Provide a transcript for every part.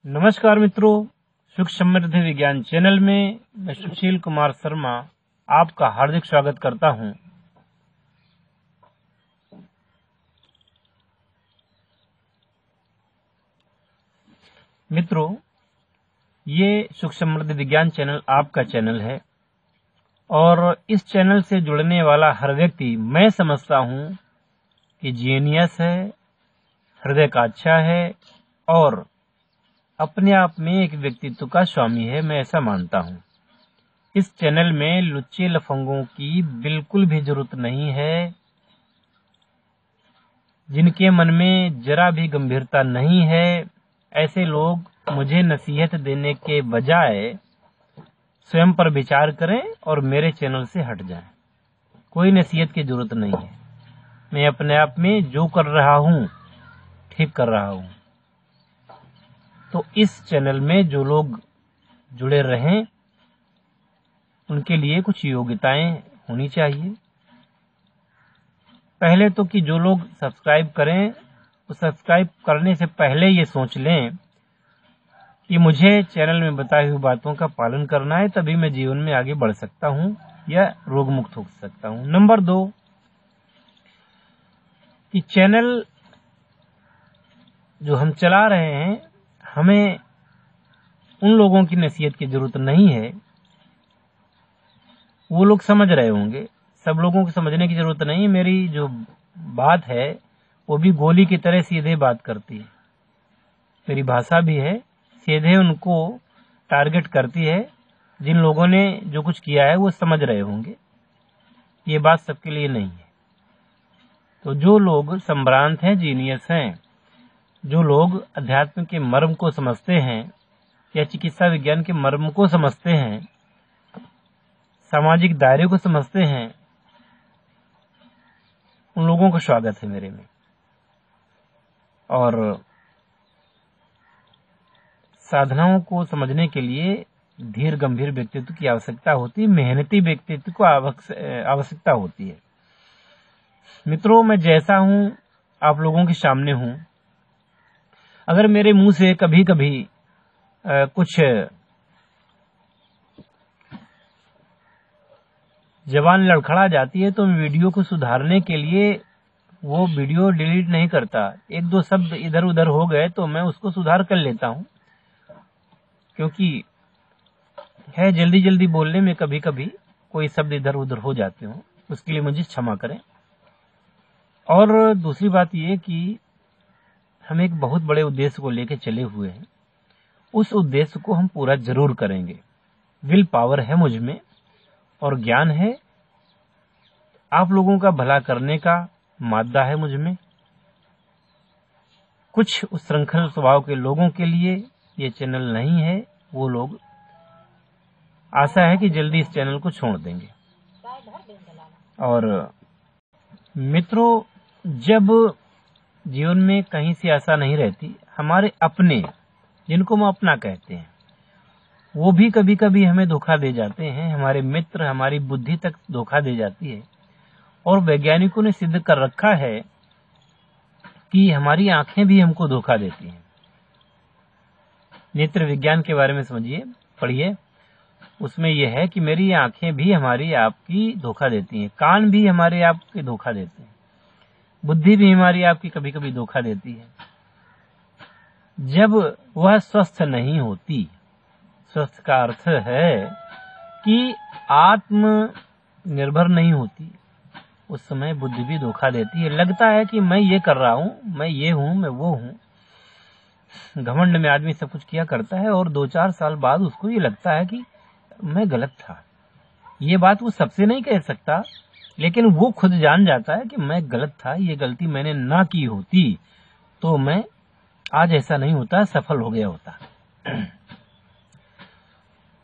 नमस्कार मित्रों, सुख समृद्धि विज्ञान चैनल में मैं सुशील कुमार शर्मा आपका हार्दिक स्वागत करता हूं। मित्रों, ये सुख समृद्धि विज्ञान चैनल आपका चैनल है और इस चैनल से जुड़ने वाला हर व्यक्ति मैं समझता हूं कि जीनियस है, हृदय का अच्छा है और अपने आप में एक व्यक्तित्व का स्वामी है। मैं ऐसा मानता हूं। इस चैनल में लुच्चे लफंगों की बिल्कुल भी जरूरत नहीं है। जिनके मन में जरा भी गंभीरता नहीं है, ऐसे लोग मुझे नसीहत देने के बजाय स्वयं पर विचार करें और मेरे चैनल से हट जाएं। कोई नसीहत की जरूरत नहीं है। मैं अपने आप में जो कर रहा हूं ठीक कर रहा हूं। तो इस चैनल में जो लोग जुड़े रहें उनके लिए कुछ योग्यताएं होनी चाहिए। पहले तो कि जो लोग सब्सक्राइब करें, तो सब्सक्राइब करने से पहले ये सोच लें कि मुझे चैनल में बताई हुई बातों का पालन करना है, तभी मैं जीवन में आगे बढ़ सकता हूं या रोग मुक्त हो सकता हूं। नंबर 2 कि चैनल जो हम चला रहे हैं, हमें उन लोगों की नसीहत की जरूरत नहीं है। वो लोग समझ रहे होंगे, सब लोगों को समझने की जरूरत नहीं है। मेरी जो बात है वो भी गोली की तरह सीधे बात करती है। मेरी भाषा भी है, सीधे उनको टारगेट करती है। जिन लोगों ने जो कुछ किया है वो समझ रहे होंगे। ये बात सबके लिए नहीं है। तो जो लोग संभ्रांत हैं, जीनियस हैं, जो लोग अध्यात्म के मर्म को समझते हैं या चिकित्सा विज्ञान के मर्म को समझते हैं, सामाजिक दायरे को समझते हैं, उन लोगों का स्वागत है मेरे में। और साधनाओं को समझने के लिए धीर गंभीर व्यक्तित्व की आवश्यकता होती है, मेहनती व्यक्तित्व को आवश्यकता होती है। मित्रों, मैं जैसा हूं आप लोगों के सामने हूं। अगर मेरे मुंह से कभी कभी कुछ जबान लड़खड़ा जाती है तो मैं वीडियो को सुधारने के लिए वो वीडियो डिलीट नहीं करता। एक दो शब्द इधर उधर हो गए तो मैं उसको सुधार कर लेता हूं, क्योंकि है जल्दी जल्दी बोलने में कभी कभी कोई शब्द इधर उधर हो जाते हो, उसके लिए मुझे क्षमा करें। और दूसरी बात ये कि हम एक बहुत बड़े उद्देश्य को लेकर चले हुए हैं। उस उद्देश्य को हम पूरा जरूर करेंगे। विल पावर है मुझ में और ज्ञान है। आप लोगों का भला करने का मादा है मुझ में। कुछ उच्छृंखल स्वभाव के लोगों के लिए ये चैनल नहीं है। वो लोग आशा है कि जल्दी इस चैनल को छोड़ देंगे। और मित्रों, जब जीवन में कहीं से आशा नहीं रहती, हमारे अपने, जिनको हम अपना कहते हैं, वो भी कभी कभी हमें धोखा दे जाते हैं। हमारे मित्र, हमारी बुद्धि तक धोखा दे जाती है। और वैज्ञानिकों ने सिद्ध कर रखा है कि हमारी आंखें भी हमको धोखा देती हैं। नेत्र विज्ञान के बारे में समझिए, पढ़िए। उसमें यह है कि मेरी आंखें भी हमारी आपकी धोखा देती हैं, कान भी हमारे आपके धोखा देते हैं, बुद्धि भी हमारी आपकी कभी कभी धोखा देती है। जब वह स्वस्थ नहीं होती, स्वस्थ का अर्थ है कि आत्म निर्भर नहीं होती, उस समय बुद्धि भी धोखा देती है। लगता है कि मैं ये कर रहा हूं, मैं ये हूं, मैं वो हूं। घमंड में आदमी सब कुछ किया करता है और 2-4 साल बाद उसको ये लगता है कि मैं गलत था। ये बात वो सबसे नहीं कह सकता, लेकिन वो खुद जान जाता है कि मैं गलत था। ये गलती मैंने ना की होती तो मैं आज ऐसा नहीं होता, सफल हो गया होता।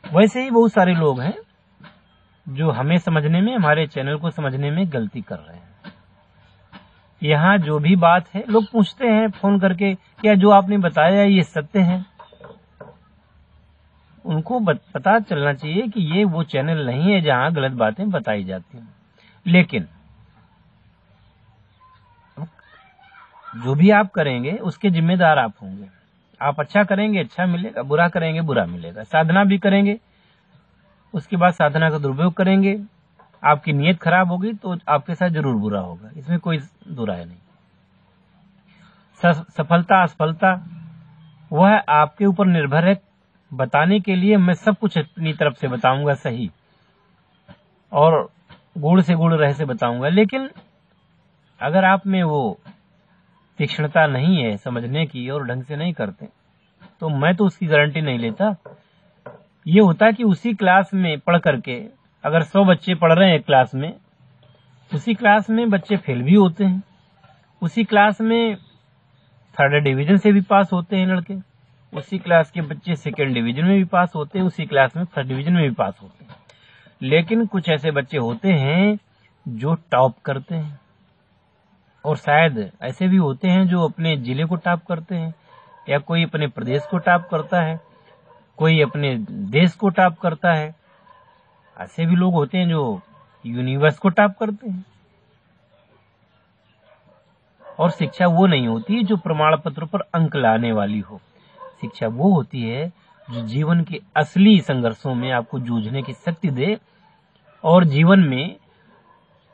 वैसे ही बहुत सारे लोग हैं जो हमें समझने में, हमारे चैनल को समझने में गलती कर रहे हैं। यहाँ जो भी बात है, लोग पूछते हैं फोन करके, क्या जो आपने बताया ये सत्य है? उनको पता चलना चाहिए कि ये वो चैनल नहीं है जहां गलत बातें बताई जाती हैं। लेकिन जो भी आप करेंगे उसके जिम्मेदार आप होंगे। आप अच्छा करेंगे अच्छा मिलेगा, बुरा करेंगे बुरा मिलेगा। साधना भी करेंगे, उसके बाद साधना का दुरुपयोग करेंगे, आपकी नीयत खराब होगी तो आपके साथ जरूर बुरा होगा, इसमें कोई दो राय नहीं। सफलता असफलता वह आपके ऊपर निर्भर है। बताने के लिए मैं सब कुछ अपनी तरफ से बताऊंगा सही, और गुण से गुण रह से बताऊंगा, लेकिन अगर आप में वो तीक्ष्णता नहीं है समझने की और ढंग से नहीं करते, तो मैं तो उसकी गारंटी नहीं लेता। ये होता है कि उसी क्लास में पढ़ करके अगर 100 बच्चे पढ़ रहे हैं क्लास में, उसी क्लास में बच्चे फेल भी होते हैं, उसी क्लास में 3rd डिवीजन से भी पास होते हैं लड़के, उसी क्लास के बच्चे 2nd डिवीजन में भी पास होते हैं, उसी क्लास में 3rd डिवीजन में भी पास होते हैं। लेकिन कुछ ऐसे बच्चे होते हैं जो टॉप करते हैं, और शायद ऐसे भी होते हैं जो अपने जिले को टॉप करते हैं, या कोई अपने प्रदेश को टॉप करता है, कोई अपने देश को टॉप करता है। ऐसे भी लोग होते हैं जो यूनिवर्स को टॉप करते हैं। और शिक्षा वो नहीं होती जो प्रमाण पत्र पर अंक लाने वाली हो। शिक्षा वो होती है जो जीवन के असली संघर्षों में आपको जूझने की शक्ति दे और जीवन में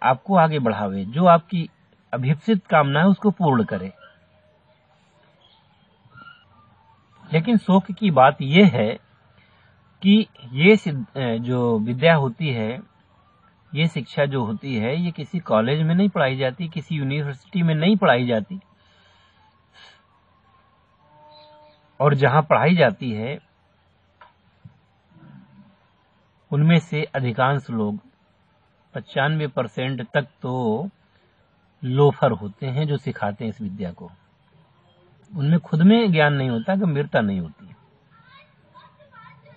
आपको आगे बढ़ावे, जो आपकी अभिप्सित कामना है उसको पूर्ण करे। लेकिन शौक की बात यह है कि ये जो विद्या होती है, ये शिक्षा जो होती है, ये किसी कॉलेज में नहीं पढ़ाई जाती, किसी यूनिवर्सिटी में नहीं पढ़ाई जाती, और जहां पढ़ाई जाती है उनमें से अधिकांश लोग 95% तक तो लोफर होते हैं जो सिखाते हैं इस विद्या को। उनमें खुद में ज्ञान नहीं होता, गंभीरता नहीं होती,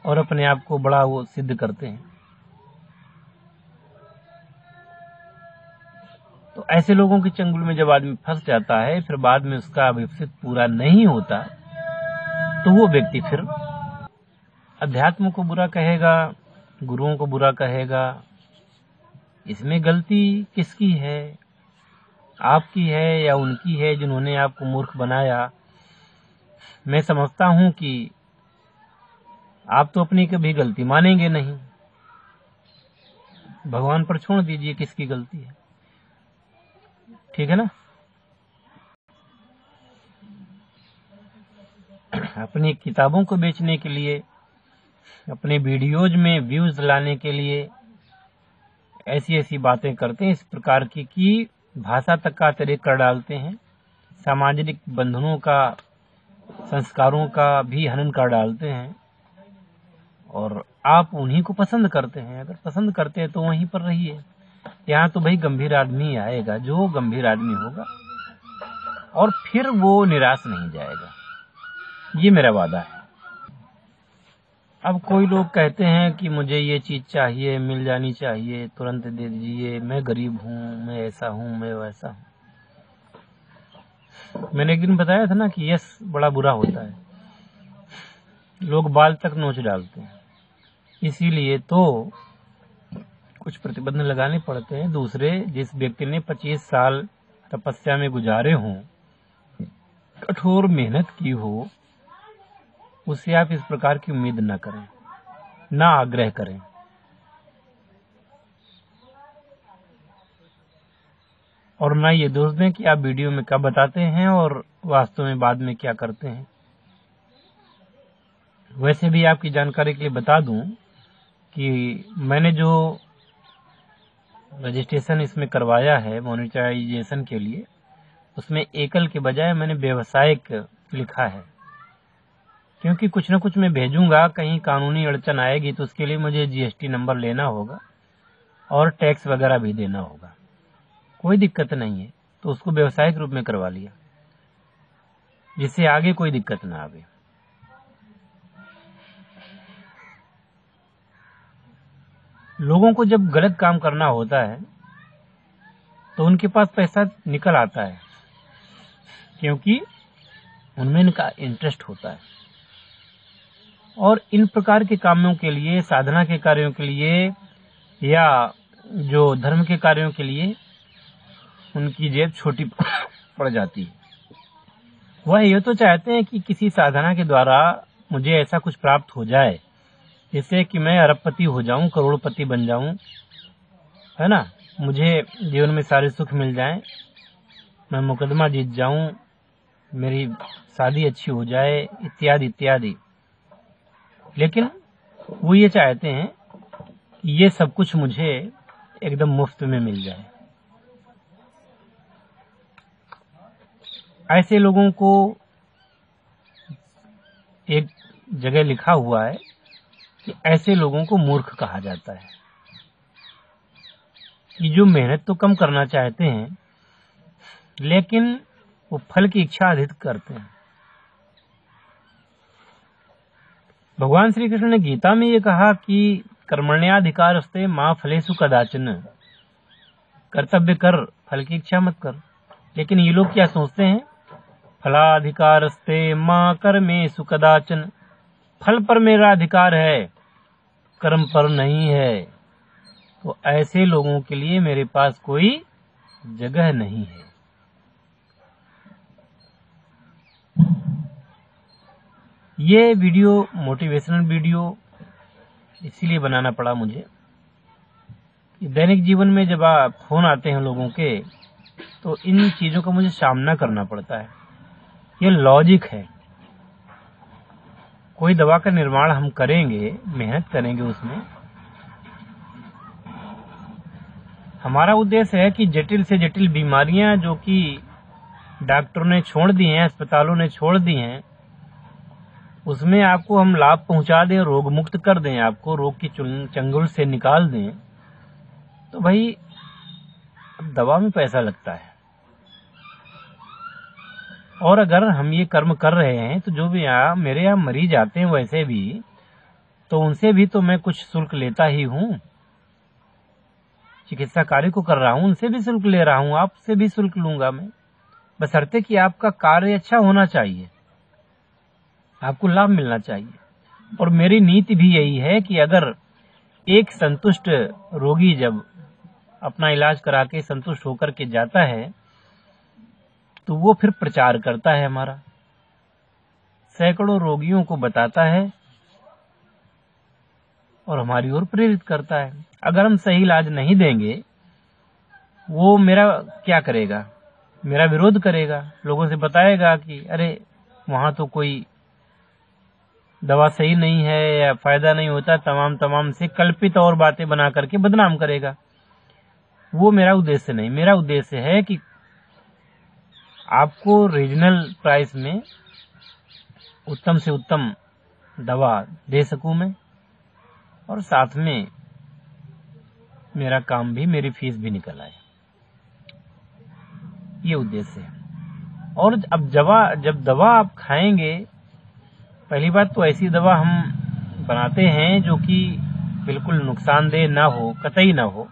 और अपने आप को बड़ा वो सिद्ध करते हैं। तो ऐसे लोगों के चंगुल में जब आदमी फंस जाता है, फिर बाद में उसका अभिप्सित पूरा नहीं होता, तो वो व्यक्ति फिर अध्यात्म को बुरा कहेगा, गुरुओं को बुरा कहेगा। इसमें गलती किसकी है? आपकी है या उनकी है जिन्होंने आपको मूर्ख बनाया? मैं समझता हूं कि आप तो अपनी कभी गलती मानेंगे नहीं, भगवान पर छोड़ दीजिए किसकी गलती है। ठीक है ना? अपनी किताबों को बेचने के लिए, अपने वीडियोज में व्यूज लाने के लिए ऐसी ऐसी बातें करते हैं, इस प्रकार की कि भाषा तक का अतिरेक कर डालते हैं, सामाजिक बंधनों का, संस्कारों का भी हनन कर डालते हैं, और आप उन्हीं को पसंद करते हैं। अगर पसंद करते हैं तो वहीं पर रहिए। यहाँ तो भाई गंभीर आदमी आएगा, जो गंभीर आदमी होगा, और फिर वो निराश नहीं जाएगा, ये मेरा वादा है। अब कोई लोग कहते हैं कि मुझे ये चीज चाहिए, मिल जानी चाहिए, तुरंत दे दीजिए, मैं गरीब हूँ, मैं ऐसा हूँ, मैं वैसा हूँ। मैंने एक दिन बताया था ना कि यस बड़ा बुरा होता है, लोग बाल तक नोच डालते हैं। इसीलिए तो कुछ प्रतिबंध लगाने पड़ते हैं। दूसरे, जिस व्यक्ति ने 25 साल तपस्या में गुजारे हों, कठोर मेहनत की हो, उससे आप इस प्रकार की उम्मीद न करें, ना आग्रह करें। और ना ये दोष दें कि आप वीडियो में क्या बताते हैं और वास्तव में बाद में क्या करते हैं। वैसे भी आपकी जानकारी के लिए बता दूं कि मैंने जो रजिस्ट्रेशन इसमें करवाया है मोनेटाइजेशन के लिए, उसमें एकल के बजाय मैंने व्यवसायिक लिखा है, क्योंकि कुछ न कुछ मैं भेजूंगा, कहीं कानूनी अड़चन आएगी तो उसके लिए मुझे जीएसटी नंबर लेना होगा और टैक्स वगैरह भी देना होगा। कोई दिक्कत नहीं है, तो उसको व्यवसायिक रूप में करवा लिया, जिससे आगे कोई दिक्कत ना आवे। लोगों को जब गलत काम करना होता है तो उनके पास पैसा निकल आता है, क्योंकि उनमें इनका इंटरेस्ट होता है। और इन प्रकार के कामों के लिए, साधना के कार्यों के लिए या जो धर्म के कार्यों के लिए, उनकी जेब छोटी पड़ जाती है। वह ये तो चाहते हैं कि किसी साधना के द्वारा मुझे ऐसा कुछ प्राप्त हो जाए जिससे कि मैं अरबपति हो जाऊं, करोड़पति बन जाऊं, है ना, मुझे जीवन में सारे सुख मिल जाएं, मैं मुकदमा जीत जाऊं, मेरी शादी अच्छी हो जाए, इत्यादि इत्यादि। लेकिन वो ये चाहते हैं कि ये सब कुछ मुझे एकदम मुफ्त में मिल जाए। ऐसे लोगों को एक जगह लिखा हुआ है कि ऐसे लोगों को मूर्ख कहा जाता है, कि जो मेहनत तो कम करना चाहते हैं लेकिन वो फल की इच्छा अधिक करते हैं। भगवान श्री कृष्ण ने गीता में ये कहा कि कर्मण्याधिकारस्ते मां फलेषु कदाचन, कर्तव्य कर, फल की इच्छा मत कर। लेकिन ये लोग क्या सोचते हैं, फलाधिकारस्ते मां कर्मेषु कदाचन, फल पर मेरा अधिकार है, कर्म पर नहीं है। तो ऐसे लोगों के लिए मेरे पास कोई जगह नहीं है। ये वीडियो मोटिवेशनल वीडियो इसीलिए बनाना पड़ा मुझे कि दैनिक जीवन में जब फोन आते हैं लोगों के तो इन चीजों का मुझे सामना करना पड़ता है। ये लॉजिक है। कोई दवा का निर्माण हम करेंगे, मेहनत करेंगे, उसमें हमारा उद्देश्य है कि जटिल से जटिल बीमारियां जो कि डॉक्टरों ने छोड़ दी हैं, अस्पतालों ने छोड़ दी हैं, उसमें आपको हम लाभ पहुंचा दें, रोग मुक्त कर दें, आपको रोग की चंगुल से निकाल दें। तो भाई दवा में पैसा लगता है, और अगर हम ये कर्म कर रहे हैं तो जो भी मेरे यहाँ मरीज आते हैं वैसे भी, तो उनसे भी तो मैं कुछ शुल्क लेता ही हूँ। चिकित्सा कार्य को कर रहा हूँ, उनसे भी शुल्क ले रहा हूँ, आपसे भी शुल्क लूंगा मैं, बशर्ते कि आपका कार्य अच्छा होना चाहिए, आपको लाभ मिलना चाहिए। और मेरी नीति भी यही है कि अगर एक संतुष्ट रोगी जब अपना इलाज करा के संतुष्ट होकर के जाता है तो वो फिर प्रचार करता है, हमारा सैकड़ों रोगियों को बताता है और हमारी ओर प्रेरित करता है। अगर हम सही इलाज नहीं देंगे, वो मेरा क्या करेगा, मेरा विरोध करेगा, लोगों से बताएगा कि अरे वहां तो कोई दवा सही नहीं है या फायदा नहीं होता, तमाम से कल्पित और बातें बना करके बदनाम करेगा। वो मेरा उद्देश्य नहीं। मेरा उद्देश्य है कि आपको रीजनल प्राइस में उत्तम से उत्तम दवा दे सकूं मैं, और साथ में मेरा काम भी, मेरी फीस भी निकल आए। ये उद्देश्य है। और अब जब दवा आप खाएंगे, पहली बात तो ऐसी दवा हम बनाते हैं जो कि बिल्कुल नुकसानदेह ना हो, कतई ना हो।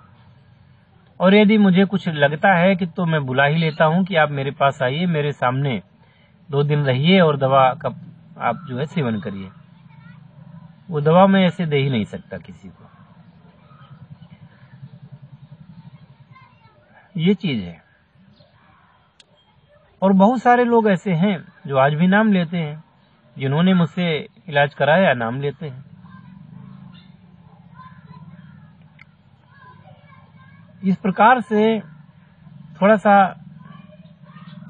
और यदि मुझे कुछ लगता है कि तो मैं बुला ही लेता हूं कि आप मेरे पास आइए, मेरे सामने 2 दिन रहिए और दवा का आप जो है सेवन करिए। वो दवा मैं ऐसे दे ही नहीं सकता किसी को। ये चीज है। और बहुत सारे लोग ऐसे हैं जो आज भी नाम लेते हैं, जिन्होंने मुझसे इलाज कराया नाम लेते हैं। इस प्रकार से थोड़ा सा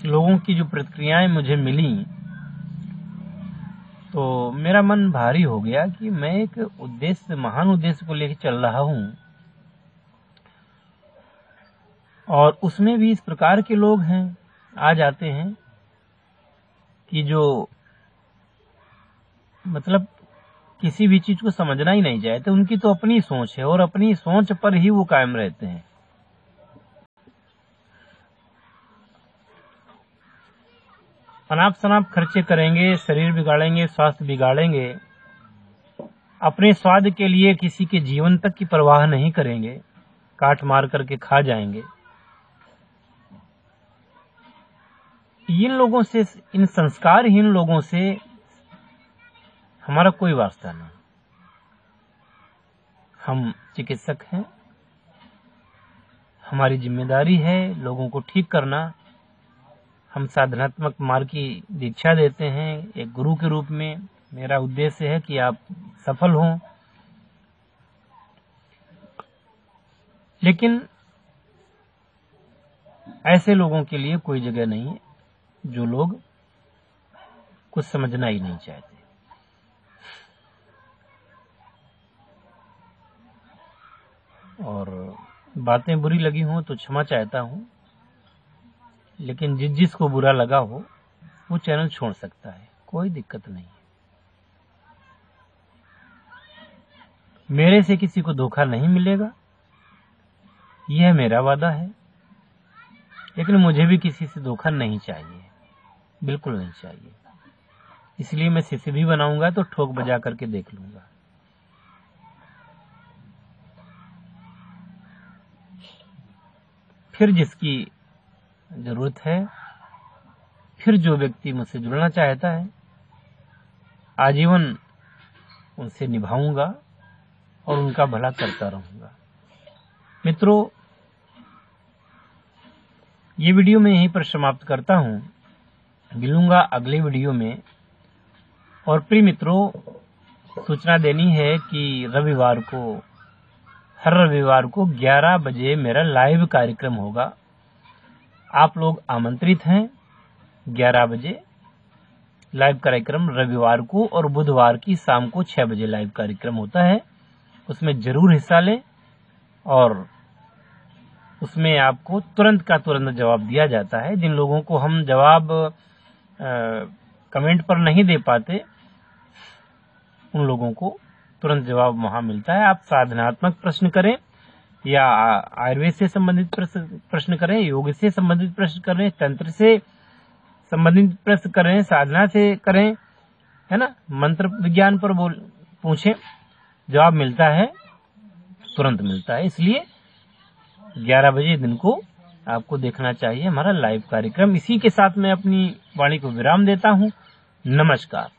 लोगों की जो प्रतिक्रियाएं मुझे मिली तो मेरा मन भारी हो गया कि मैं एक उद्देश्य, महान उद्देश्य को लेकर चल रहा हूं, और उसमें भी इस प्रकार के लोग हैं, आ जाते हैं कि जो मतलब किसी भी चीज को समझना ही नहीं चाहते। उनकी तो अपनी सोच है और अपनी सोच पर ही वो कायम रहते हैं। अनाप शनाप खर्चे करेंगे, शरीर बिगाड़ेंगे, स्वास्थ्य बिगाड़ेंगे, अपने स्वाद के लिए किसी के जीवन तक की परवाह नहीं करेंगे, काट मार करके खा जाएंगे। इन लोगों से, इन संस्कारहीन लोगों से हमारा कोई वास्ता नहीं। हम चिकित्सक हैं, हमारी जिम्मेदारी है लोगों को ठीक करना, हम साधनात्मक मार्ग की दीक्षा देते हैं एक गुरु के रूप में। मेरा उद्देश्य है कि आप सफल हों, लेकिन ऐसे लोगों के लिए कोई जगह नहीं है जो लोग कुछ समझना ही नहीं चाहते। और बातें बुरी लगी हों तो क्षमा चाहता हूं, लेकिन जिसको बुरा लगा हो वो चैनल छोड़ सकता है, कोई दिक्कत नहीं है। मेरे से किसी को धोखा नहीं मिलेगा, यह मेरा वादा है। लेकिन मुझे भी किसी से धोखा नहीं चाहिए, बिल्कुल नहीं चाहिए। इसलिए मैं शिष्य भी बनाऊंगा तो ठोक बजा करके देख लूंगा। फिर जिसकी जरूरत है, फिर जो व्यक्ति मुझसे जुड़ना चाहता है, आजीवन उनसे निभाऊंगा और उनका भला करता रहूंगा। मित्रों, ये वीडियो मैं यहीं पर समाप्त करता हूं, मिलूंगा अगले वीडियो में। और प्रिय मित्रों, सूचना देनी है कि हर रविवार को 11 बजे मेरा लाइव कार्यक्रम होगा। आप लोग आमंत्रित हैं। 11 बजे लाइव कार्यक्रम रविवार को, और बुधवार की शाम को 6 बजे लाइव कार्यक्रम होता है। उसमें जरूर हिस्सा लें और उसमें आपको तुरंत का तुरंत जवाब दिया जाता है। जिन लोगों को हम जवाब कमेंट पर नहीं दे पाते, उन लोगों को तुरंत जवाब वहां मिलता है। आप साधनात्मक प्रश्न करें या आयुर्वेद से संबंधित प्रश्न करें, योग से संबंधित प्रश्न करें, तंत्र से संबंधित प्रश्न करें, साधना से करें, है ना, मंत्र विज्ञान पर पूछें, जवाब मिलता है, तुरंत मिलता है। इसलिए 11 बजे दिन को आपको देखना चाहिए हमारा लाइव कार्यक्रम। इसी के साथ मैं अपनी वाणी को विराम देता हूं। नमस्कार।